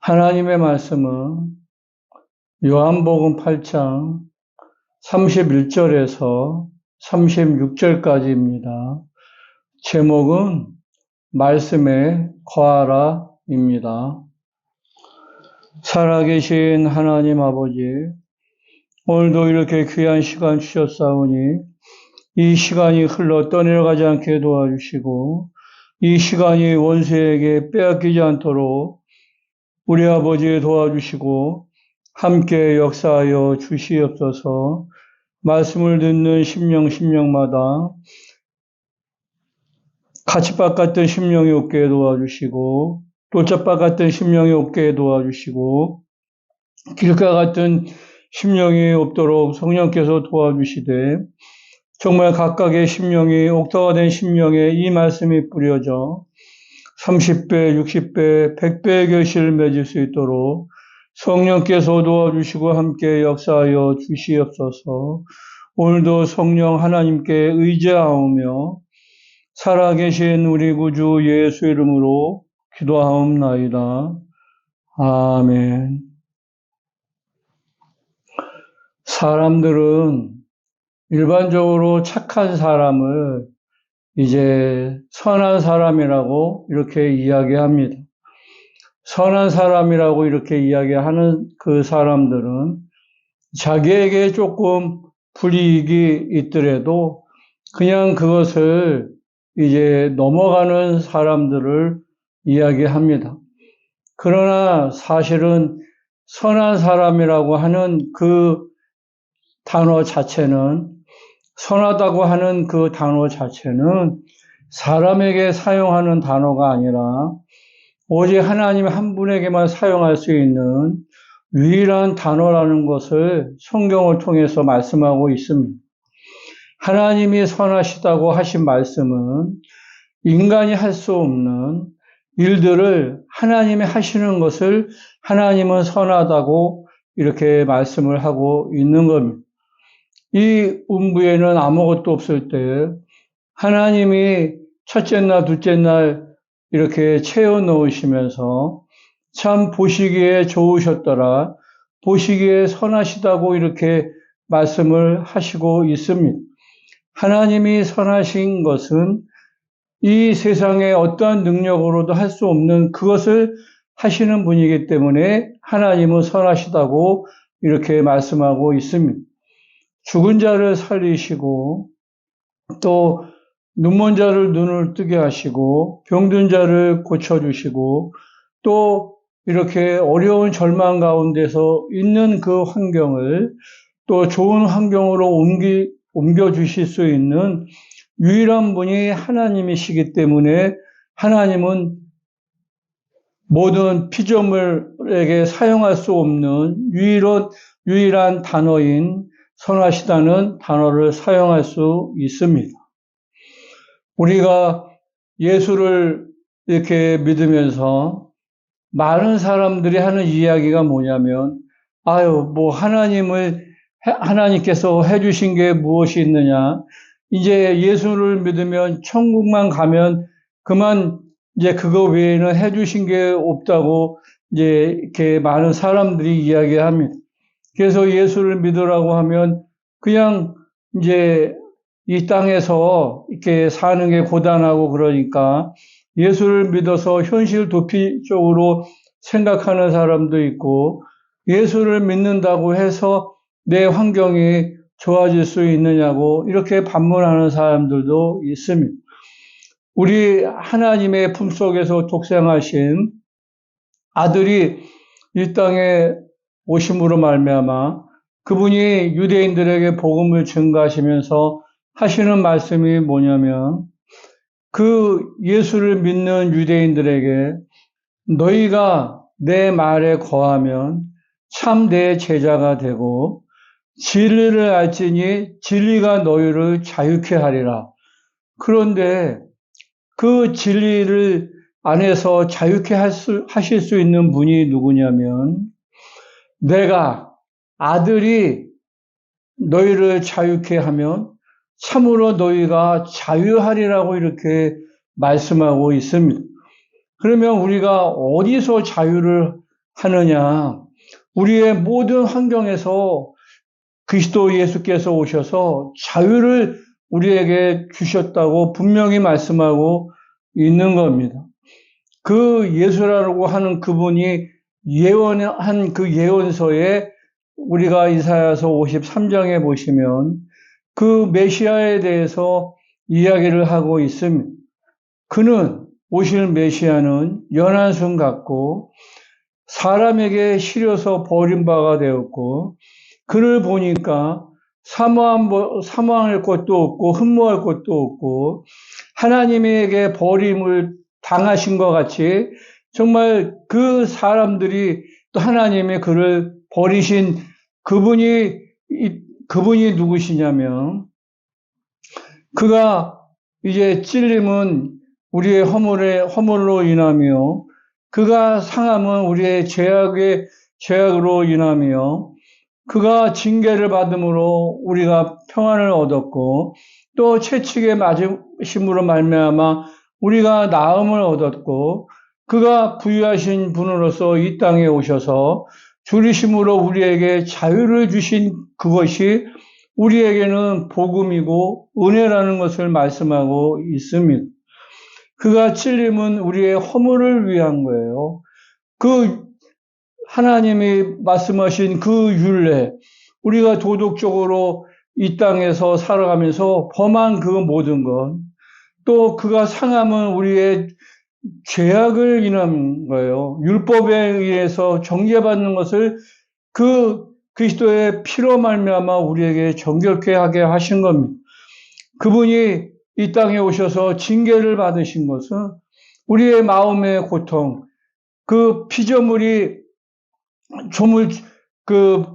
하나님의 말씀은 요한복음 8장 31절에서 36절까지입니다. 제목은 말씀에 거하라입니다. 살아계신 하나님 아버지, 오늘도 이렇게 귀한 시간 주셨사오니 이 시간이 흘러 떠내려가지 않게 도와주시고 이 시간이 원수에게 빼앗기지 않도록 우리 아버지 도와주시고 함께 역사하여 주시옵소서. 말씀을 듣는 심령마다 가치밭 같은 심령이 없게 도와주시고 돌짝밭 같은 심령이 없게 도와주시고 길가 같은 심령이 없도록 성령께서 도와주시되 정말 각각의 심령이 옥토가 된 심령에 이 말씀이 뿌려져 30배, 60배, 100배의 결실을 맺을 수 있도록 성령께서 도와주시고 함께 역사하여 주시옵소서. 오늘도 성령 하나님께 의지하오며 살아계신 우리 구주 예수 이름으로 기도하옵나이다. 아멘. 사람들은 일반적으로 착한 사람을 이제 선한 사람이라고 이렇게 이야기합니다. 선한 사람이라고 이렇게 이야기하는 그 사람들은 자기에게 조금 불이익이 있더라도 그냥 그것을 이제 넘어가는 사람들을 이야기합니다. 그러나 사실은 선한 사람이라고 하는 그 단어 자체는 선하다고 하는 그 단어 자체는 사람에게 사용하는 단어가 아니라 오직 하나님 한 분에게만 사용할 수 있는 유일한 단어라는 것을 성경을 통해서 말씀하고 있습니다. 하나님이 선하시다고 하신 말씀은 인간이 할 수 없는 일들을 하나님이 하시는 것을 하나님은 선하다고 이렇게 말씀을 하고 있는 겁니다. 이 음부에는 아무것도 없을 때 하나님이 첫째 날, 둘째 날 이렇게 채워 넣으시면서 참 보시기에 좋으셨더라, 보시기에 선하시다고 이렇게 말씀을 하시고 있습니다. 하나님이 선하신 것은 이 세상에 어떠한 능력으로도 할 수 없는 그것을 하시는 분이기 때문에 하나님은 선하시다고 이렇게 말씀하고 있습니다. 죽은 자를 살리시고 또 눈먼 자를 눈을 뜨게 하시고 병든 자를 고쳐주시고 또 이렇게 어려운 절망 가운데서 있는 그 환경을 또 좋은 환경으로 옮겨주실 수 있는 유일한 분이 하나님이시기 때문에 하나님은 모든 피조물에게 사용할 수 없는 유일한 단어인 선하시다는 단어를 사용할 수 있습니다. 우리가 예수를 이렇게 믿으면서 많은 사람들이 하는 이야기가 뭐냐면, 하나님께서 해주신 게 무엇이 있느냐. 이제 예수를 믿으면 천국만 가면 그만 이제 그거 외에는 해주신 게 없다고 이제 이렇게 많은 사람들이 이야기합니다. 그래서 예수를 믿으라고 하면 그냥 이제 이 땅에서 이렇게 사는 게 고단하고 그러니까 예수를 믿어서 현실 도피적으로 생각하는 사람도 있고 예수를 믿는다고 해서 내 환경이 좋아질 수 있느냐고 이렇게 반문하는 사람들도 있습니다. 우리 하나님의 품속에서 독생하신 아들이 이 땅에 오심으로 말미암아 그분이 유대인들에게 복음을 증거하시면서 하시는 말씀이 뭐냐면 그 예수를 믿는 유대인들에게 너희가 내 말에 거하면 참 내 제자가 되고 진리를 알지니 진리가 너희를 자유케 하리라. 그런데 그 진리를 안에서 자유케 하실 수 있는 분이 누구냐면 내가 아들이 너희를 자유케 하면 참으로 너희가 자유하리라고 이렇게 말씀하고 있습니다. 그러면 우리가 어디서 자유를 하느냐? 우리의 모든 환경에서 그리스도 예수께서 오셔서 자유를 우리에게 주셨다고 분명히 말씀하고 있는 겁니다. 그 예수라고 하는 그분이 예언한 그 예언서에 우리가 이사야서 53장에 보시면 그 메시아에 대해서 이야기를 하고 있습니다. 그는 오실 메시아는 연한 순 같고 사람에게 시려서 버림바가 되었고 그를 보니까 사모할 것도 없고 흠모할 것도 없고 하나님에게 버림을 당하신 것 같이 정말 그 사람들이 또 하나님의 그를 버리신 그분이 누구시냐면 그가 이제 찔림은 우리의 허물로 인하며 그가 상함은 우리의 죄악으로 인하며 그가 징계를 받음으로 우리가 평안을 얻었고 또 채찍에 맞으심으로 말미암아 우리가 나음을 얻었고 그가 부유하신 분으로서 이 땅에 오셔서 줄이심으로 우리에게 자유를 주신 그것이 우리에게는 복음이고 은혜라는 것을 말씀하고 있습니다. 그가 찔림은 우리의 허물을 위한 거예요. 그 하나님이 말씀하신 그 율례, 우리가 도덕적으로 이 땅에서 살아가면서 범한 그 모든 것, 또 그가 상함은 우리의 죄악을 인한 거예요. 율법에 의해서 정죄받는 것을 그 그리스도의 피로 말미암아 우리에게 정결케 하게 하신 겁니다. 그분이 이 땅에 오셔서 징계를 받으신 것은 우리의 마음의 고통, 그 피조물이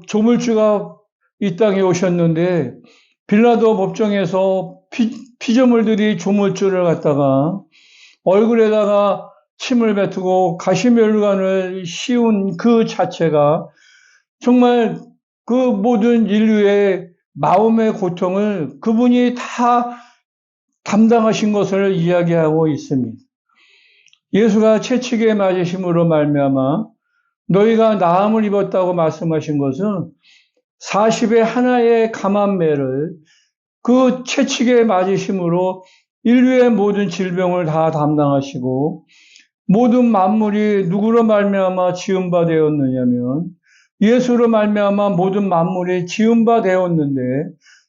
조물주가 이 땅에 오셨는데 빌라도 법정에서 피조물들이 조물주를 갖다가 얼굴에다가 침을 뱉고 가시면류관을 씌운 그 자체가 정말 그 모든 인류의 마음의 고통을 그분이 다 담당하신 것을 이야기하고 있습니다. 예수가 채찍에 맞으심으로 말미암아 너희가 나음을 입었다고 말씀하신 것은 40의 하나의 감암매를 그 채찍에 맞으심으로 인류의 모든 질병을 다 담당하시고 모든 만물이 누구로 말미암아 지은 바 되었느냐면 예수로 말미암아 모든 만물이 지은 바 되었는데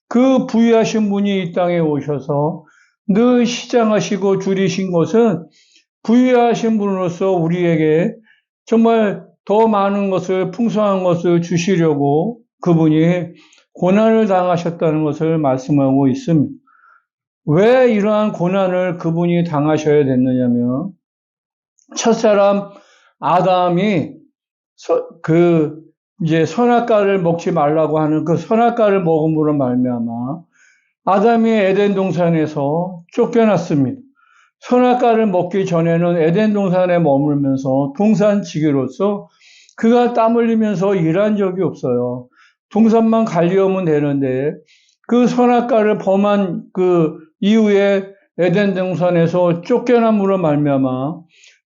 그 부유하신 분이 이 땅에 오셔서 늘 시장하시고 줄이신 것은 부유하신 분으로서 우리에게 정말 더 많은 것을 풍성한 것을 주시려고 그분이 고난을 당하셨다는 것을 말씀하고 있습니다. 왜 이러한 고난을 그분이 당하셔야 됐느냐면 첫사람 아담이 이제 선악과를 먹지 말라고 하는 그 선악과를 먹음으로 말미암아 아담이 에덴 동산에서 쫓겨났습니다. 선악과를 먹기 전에는 에덴 동산에 머물면서 동산지기로서 그가 땀 흘리면서 일한 적이 없어요. 동산만 관리하면 되는데 그 선악과를 범한 그 이후에 에덴 동산에서 쫓겨남으로 말미암아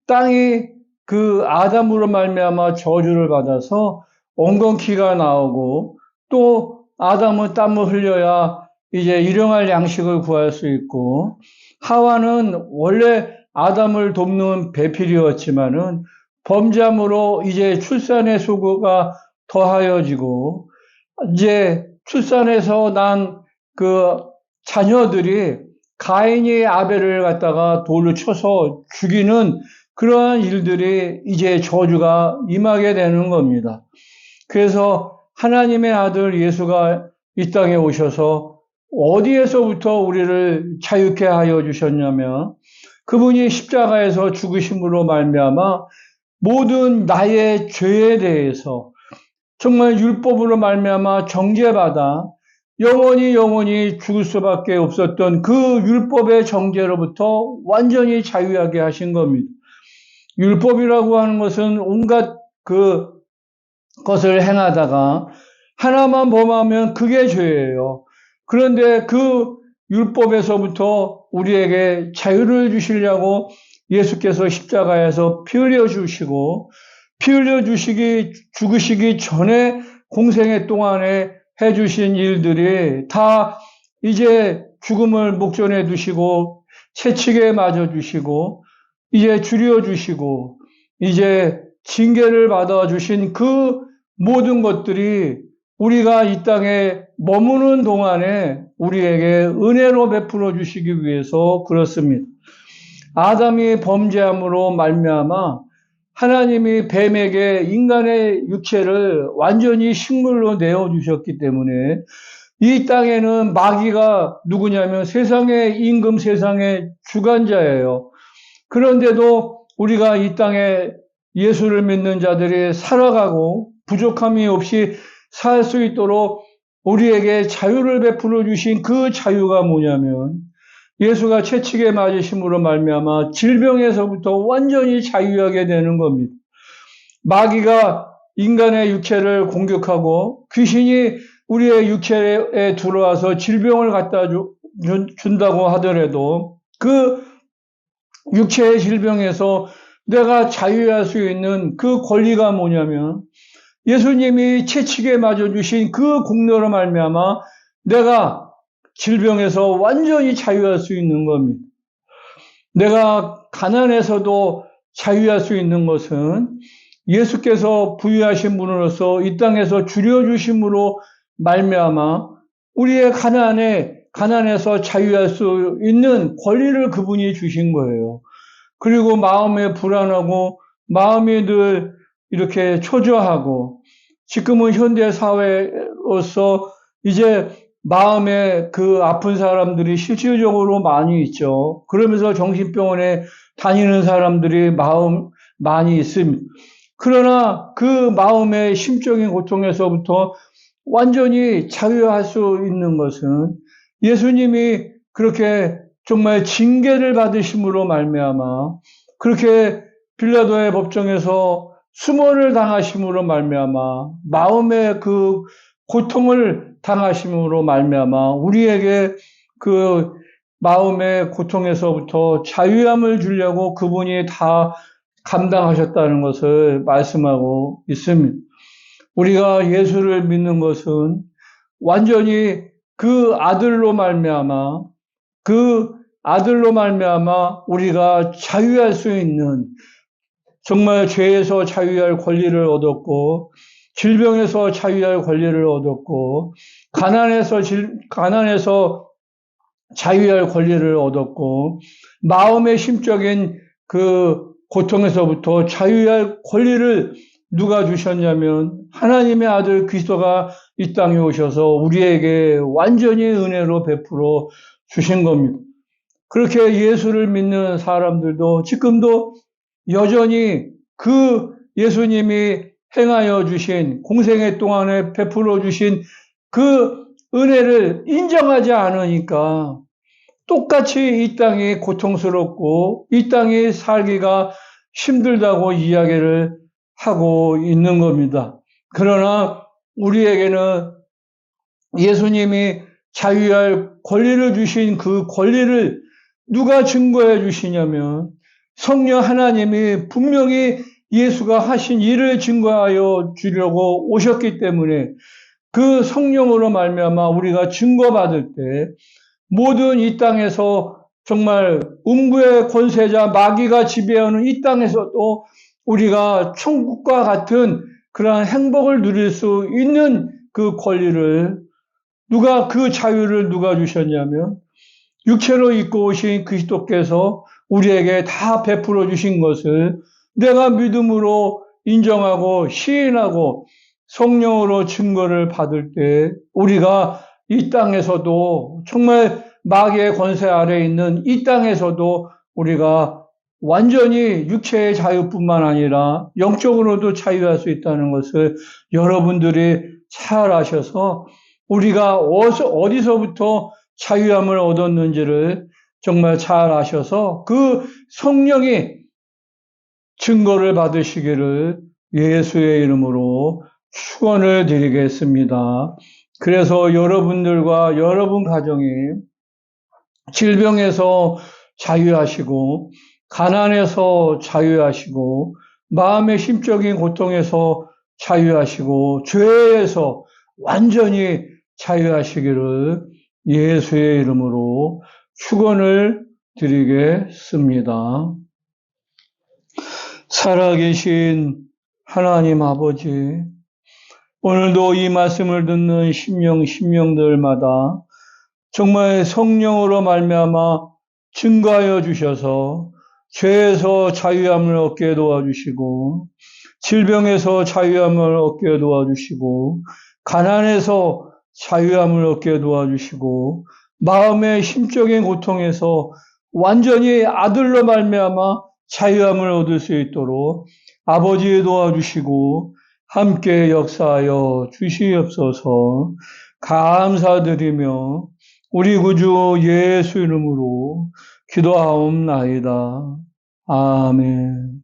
땅이 그 아담으로 말미암아 저주를 받아서 엉겅퀴가 나오고 또 아담은 땀을 흘려야 이제 일용할 양식을 구할 수 있고 하와는 원래 아담을 돕는 배필이었지만은 범죄함으로 이제 출산의 수고가 더하여지고 이제 출산해서 난 그 자녀들이 가인이 아벨을 갖다가 돌로 쳐서 죽이는 그러한 일들이 이제 저주가 임하게 되는 겁니다. 그래서 하나님의 아들 예수가 이 땅에 오셔서 어디에서부터 우리를 자유케 하여 주셨냐면 그분이 십자가에서 죽으심으로 말미암아 모든 나의 죄에 대해서 정말 율법으로 말미암아 정죄받아 영원히 죽을 수밖에 없었던 그 율법의 정죄로부터 완전히 자유하게 하신 겁니다. 율법이라고 하는 것은 온갖 그 것을 행하다가 하나만 범하면 그게 죄예요. 그런데 그 율법에서부터 우리에게 자유를 주시려고 예수께서 십자가에서 피 흘려 주시고 피 흘려 죽으시기 전에 공생애 동안에 해주신 일들이 다 이제 죽음을 목전에 두시고 채찍에 맞아 주시고 이제 죽여 주시고 이제 징계를 받아 주신 그 모든 것들이 우리가 이 땅에 머무는 동안에 우리에게 은혜로 베풀어 주시기 위해서 그렇습니다. 아담이 범죄함으로 말미암아 하나님이 뱀에게 인간의 육체를 완전히 식물로 내어주셨기 때문에 이 땅에는 마귀가 누구냐면 세상의 임금, 세상의 주관자예요. 그런데도 우리가 이 땅에 예수를 믿는 자들이 살아가고 부족함이 없이 살 수 있도록 우리에게 자유를 베풀어 주신 그 자유가 뭐냐면 예수가 채찍에 맞으심으로 말미암아 질병에서부터 완전히 자유하게 되는 겁니다. 마귀가 인간의 육체를 공격하고 귀신이 우리의 육체에 들어와서 질병을 갖다 준다고 하더라도 그 육체의 질병에서 내가 자유할 수 있는 그 권리가 뭐냐면 예수님이 채찍에 맞아주신 그 공로로 말미암아 내가 질병에서 완전히 자유할 수 있는 겁니다. 내가 가난에서도 자유할 수 있는 것은 예수께서 부유하신 분으로서 이 땅에서 줄여주심으로 말미암아 우리의 가난에서 자유할 수 있는 권리를 그분이 주신 거예요. 그리고 마음에 불안하고 마음이 늘 이렇게 초조하고 지금은 현대 사회로서 이제 마음에 그 아픈 사람들이 실질적으로 많이 있죠. 그러면서 정신병원에 다니는 사람들이 많이 있습니다. 그러나 그 마음의 심적인 고통에서부터 완전히 자유할 수 있는 것은 예수님이 그렇게 정말 징계를 받으심으로 말미암아 그렇게 빌라도의 법정에서 수모를 당하심으로 말미암아 마음의 그 고통을 당하심으로 말미암아 우리에게 그 마음의 고통에서부터 자유함을 주려고 그분이 다 감당하셨다는 것을 말씀하고 있습니다. 우리가 예수를 믿는 것은 완전히 그 아들로 말미암아 우리가 자유할 수 있는 정말 죄에서 자유할 권리를 얻었고 질병에서 자유할 권리를 얻었고 가난에서 자유할 권리를 얻었고 마음의 심적인 그 고통에서부터 자유할 권리를 누가 주셨냐면 하나님의 아들 그리스도가 이 땅에 오셔서 우리에게 완전히 은혜로 베풀어 주신 겁니다. 그렇게 예수를 믿는 사람들도 지금도 여전히 그 예수님이 행하여 주신 공생애 동안에 베풀어 주신 그 은혜를 인정하지 않으니까 똑같이 이 땅이 고통스럽고 이 땅이 살기가 힘들다고 이야기를 하고 있는 겁니다. 그러나 우리에게는 예수님이 자유할 권리를 주신 그 권리를 누가 증거해 주시냐면 성령 하나님이 분명히 예수가 하신 일을 증거하여 주려고 오셨기 때문에 그 성령으로 말미암아 우리가 증거받을 때 모든 이 땅에서 정말 음부의 권세자 마귀가 지배하는 이 땅에서도 우리가 천국과 같은 그러한 행복을 누릴 수 있는 그 권리를 그 자유를 누가 주셨냐면 육체로 입고 오신 그리스도께서 우리에게 다 베풀어 주신 것을 내가 믿음으로 인정하고 시인하고 성령으로 증거를 받을 때 우리가 이 땅에서도 정말 마귀의 권세 아래에 있는 이 땅에서도 우리가 완전히 육체의 자유뿐만 아니라 영적으로도 자유할 수 있다는 것을 여러분들이 잘 아셔서 우리가 어디서부터 자유함을 얻었는지를 정말 잘 아셔서 그 성령이 증거를 받으시기를 예수의 이름으로 축원을 드리겠습니다. 그래서 여러분들과 여러분 가정이 질병에서 자유하시고 가난에서 자유하시고 마음의 심적인 고통에서 자유하시고 죄에서 완전히 자유하시기를 예수의 이름으로 축원을 드리겠습니다. 살아계신 하나님 아버지, 오늘도 이 말씀을 듣는 심령들마다 정말 성령으로 말미암아 증거하여 주셔서 죄에서 자유함을 얻게 도와주시고 질병에서 자유함을 얻게 도와주시고 가난에서 자유함을 얻게 도와주시고 마음의 심적인 고통에서 완전히 아들로 말미암아 자유함을 얻을 수 있도록 아버지 도와주시고 함께 역사하여 주시옵소서. 감사드리며 우리 구주 예수 이름으로 기도하옵나이다. 아멘.